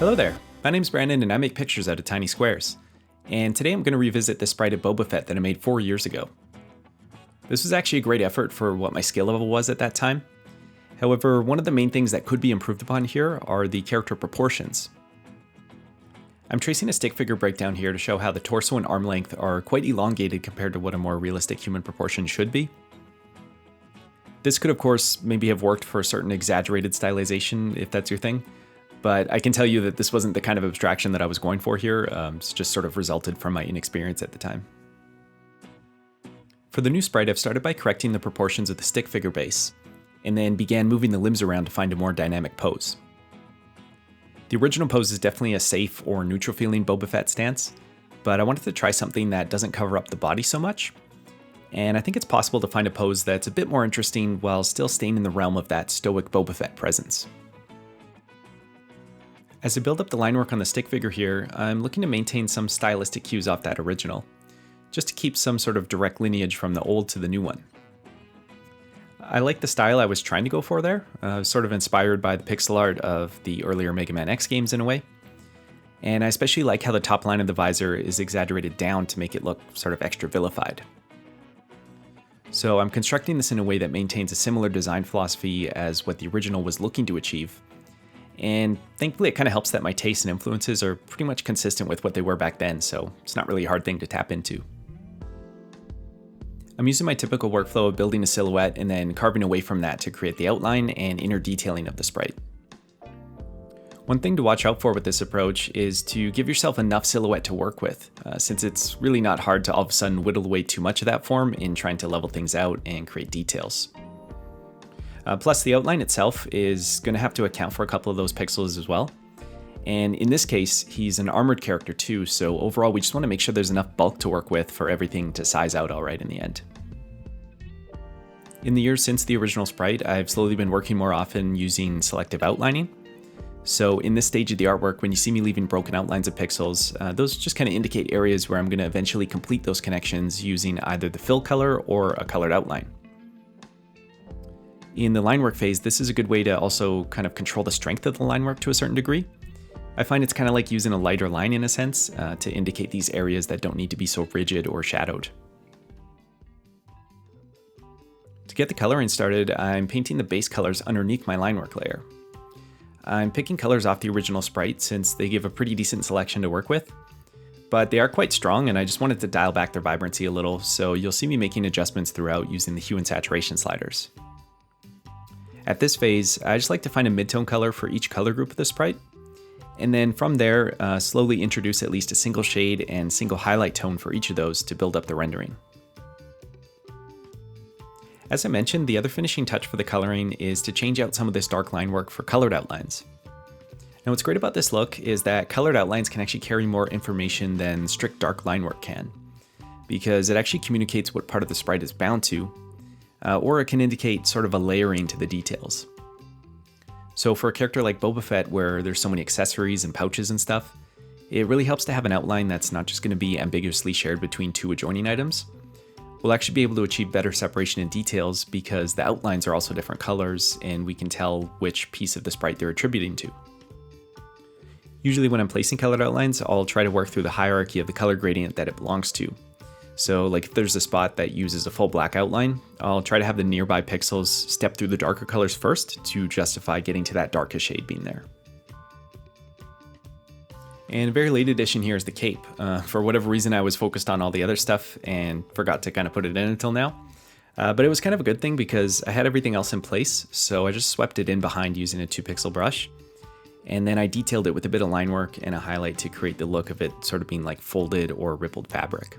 Hello there, my name's Brandon and I make pictures out of tiny squares. And today I'm going to revisit the sprite of Boba Fett that I made 4 years ago. This was actually a great effort for what my skill level was at that time. However, one of the main things that could be improved upon here are the character proportions. I'm tracing a stick figure breakdown here to show how the torso and arm length are quite elongated compared to what a more realistic human proportion should be. This could of course maybe have worked for a certain exaggerated stylization if that's your thing, but I can tell you that this wasn't the kind of abstraction that I was going for here. It's just sort of resulted from my inexperience at the time. For the new sprite, I've started by correcting the proportions of the stick figure base, and then began moving the limbs around to find a more dynamic pose. The original pose is definitely a safe or neutral feeling Boba Fett stance, but I wanted to try something that doesn't cover up the body so much, and I think it's possible to find a pose that's a bit more interesting while still staying in the realm of that stoic Boba Fett presence. As I build up the line work on the stick figure here, I'm looking to maintain some stylistic cues off that original, just to keep some sort of direct lineage from the old to the new one. I like the style I was trying to go for there, sort of inspired by the pixel art of the earlier Mega Man X games in a way. And I especially like how the top line of the visor is exaggerated down to make it look sort of extra vilified. So I'm constructing this in a way that maintains a similar design philosophy as what the original was looking to achieve. And thankfully it kind of helps that my tastes and influences are pretty much consistent with what they were back then, so it's not really a hard thing to tap into. I'm using my typical workflow of building a silhouette and then carving away from that to create the outline and inner detailing of the sprite. One thing to watch out for with this approach is to give yourself enough silhouette to work with, since it's really not hard to all of a sudden whittle away too much of that form in trying to level things out and create details. Plus the outline itself is going to have to account for a couple of those pixels as well. And in this case, he's an armored character too, so overall we just want to make sure there's enough bulk to work with for everything to size out alright in the end. In the years since the original sprite, I've slowly been working more often using selective outlining. So in this stage of the artwork, when you see me leaving broken outlines of pixels, those just kind of indicate areas where I'm going to eventually complete those connections using either the fill color or a colored outline. In the line work phase, this is a good way to also kind of control the strength of the line work to a certain degree. I find it's kind of like using a lighter line in a sense to indicate these areas that don't need to be so rigid or shadowed. To get the coloring started, I'm painting the base colors underneath my line work layer. I'm picking colors off the original sprite since they give a pretty decent selection to work with, but they are quite strong and I just wanted to dial back their vibrancy a little, so you'll see me making adjustments throughout using the hue and saturation sliders. At this phase, I just like to find a midtone color for each color group of the sprite, and then from there, slowly introduce at least a single shade and single highlight tone for each of those to build up the rendering. As I mentioned, the other finishing touch for the coloring is to change out some of this dark line work for colored outlines. Now what's great about this look is that colored outlines can actually carry more information than strict dark line work can, because it actually communicates what part of the sprite is bound to, or it can indicate sort of a layering to the details. So for a character like Boba Fett, where there's so many accessories and pouches and stuff, it really helps to have an outline that's not just going to be ambiguously shared between two adjoining items. We'll actually be able to achieve better separation in details because the outlines are also different colors and we can tell which piece of the sprite they're attributing to. Usually when I'm placing colored outlines, I'll try to work through the hierarchy of the color gradient that it belongs to. So like if there's a spot that uses a full black outline, I'll try to have the nearby pixels step through the darker colors first to justify getting to that darkest shade being there. And a very late addition here is the cape. For whatever reason I was focused on all the other stuff and forgot to kind of put it in until now. But it was kind of a good thing because I had everything else in place, so I just swept it in behind using a 2-pixel brush. And then I detailed it with a bit of line work and a highlight to create the look of it sort of being like folded or rippled fabric.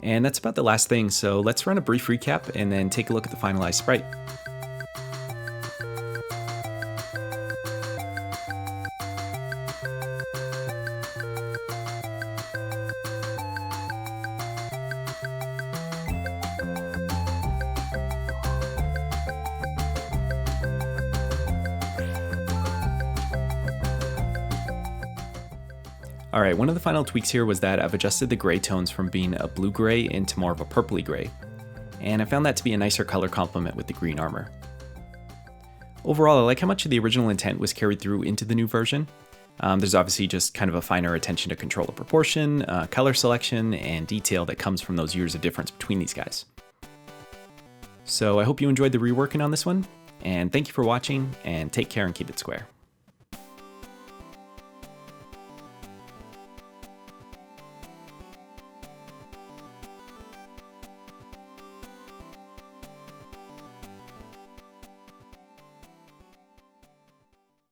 And that's about the last thing, so let's run a brief recap and then take a look at the finalized sprite. Alright, one of the final tweaks here was that I've adjusted the gray tones from being a blue-gray into more of a purpley gray, and I found that to be a nicer color complement with the green armor. Overall, I like how much of the original intent was carried through into the new version, There's obviously just kind of a finer attention to control of proportion, color selection, and detail that comes from those years of difference between these guys. So I hope you enjoyed the reworking on this one, and thank you for watching, and take care and keep it square.